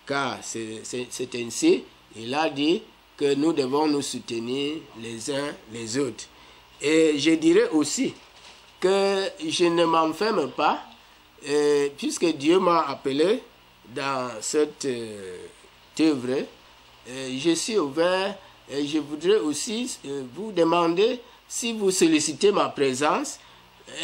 car c'est ainsi, il a dit que nous devons nous soutenir les uns les autres. Et je dirais aussi que je ne m'enferme pas, puisque Dieu m'a appelé dans cette œuvre, je suis ouvert et je voudrais aussi vous demander si vous sollicitez ma présence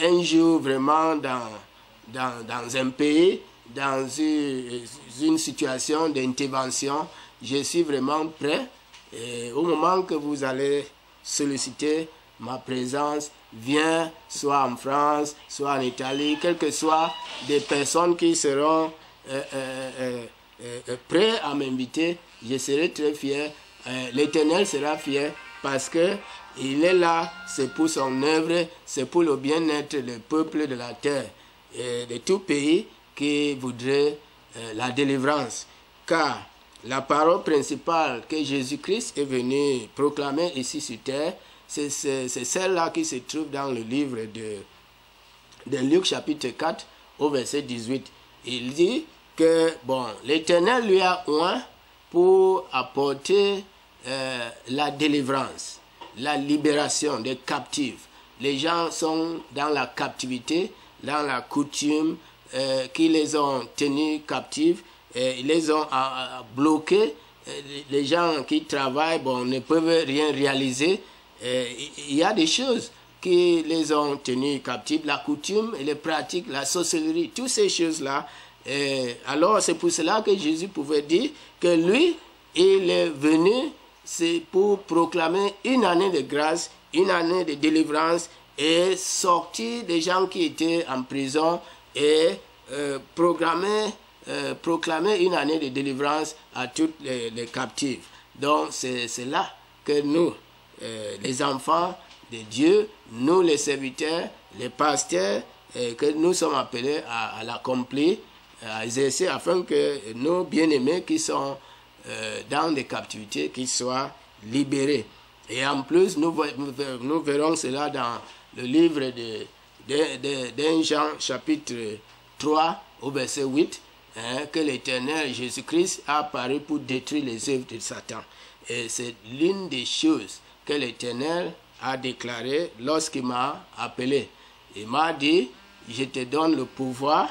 un jour vraiment dans un pays, dans une situation d'intervention. Je suis vraiment prêt. Et au moment que vous allez solliciter ma présence, viens, soit en France, soit en Italie, quelles que soient des personnes qui seront prêts à m'inviter, je serai très fier. L'Éternel sera fier parce que il est là, c'est pour son œuvre, c'est pour le bien-être du peuple de la terre et de tout pays qui voudrait la délivrance. Car la parole principale que Jésus-Christ est venu proclamer ici sur terre, c'est celle-là qui se trouve dans le livre de Luc chapitre 4 au verset 18. Il dit que bon, l'Éternel lui a oint pour apporter la délivrance, la libération des captifs. Les gens sont dans la captivité, dans la coutume qui les ont tenus captifs, ils les ont bloqués. Les gens qui travaillent ne peuvent rien réaliser. Il y a des choses qui les ont tenus captifs, la coutume et les pratiques, la sorcellerie, toutes ces choses-là. Alors c'est pour cela que Jésus pouvait dire que lui, il est venu, c'est pour proclamer une année de grâce, une année de délivrance et sortir des gens qui étaient en prison et proclamer une année de délivrance à tous les captifs. Donc c'est là que nous, les enfants de Dieu, nous les serviteurs, les pasteurs, que nous sommes appelés à l'accomplir, à exercer afin que nos bien-aimés qui sont dans des captivités, qu'ils soient libérés. Et en plus, nous verrons cela dans le livre de Jean chapitre 3 au verset 8, que l'Éternel Jésus-Christ a apparu pour détruire les œuvres de Satan. Et c'est l'une des choses que l'Éternel a déclaré lorsqu'il m'a appelé. Il m'a dit, je te donne le pouvoir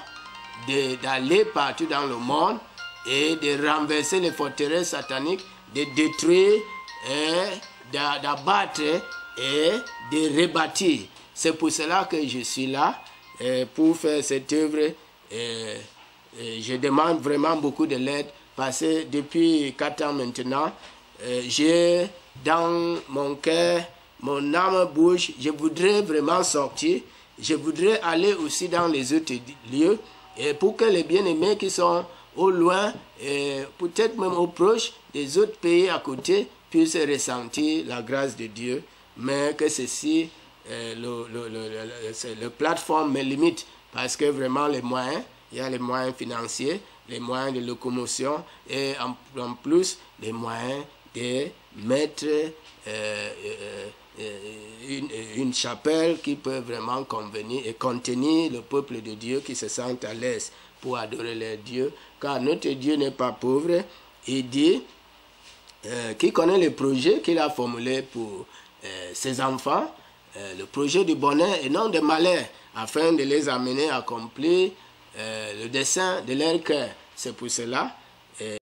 d'aller partout dans le monde et de renverser les forteresses sataniques, de détruire, d'abattre et de rebâtir. C'est pour cela que je suis là, pour faire cette œuvre. Je demande vraiment beaucoup de l'aide parce que depuis 4 ans maintenant, j'ai dans mon cœur, mon âme bouge, je voudrais vraiment sortir, je voudrais aller aussi dans les autres lieux et pour que les bien-aimés qui sont au loin, et peut-être même au proche des autres pays à côté, puissent ressentir la grâce de Dieu, mais que ceci, le plateforme me limite parce que vraiment les moyens, il y a les moyens financiers, les moyens de locomotion et en plus les moyens de mettre une chapelle qui peut vraiment convenir et contenir le peuple de Dieu qui se sent à l'aise pour adorer leur Dieu, car notre Dieu n'est pas pauvre. Il dit qui connaît le projet qu'il a formulé pour ses enfants, le projet du bonheur et non de malheur, afin de les amener à accomplir le dessein de leur cœur. C'est pour cela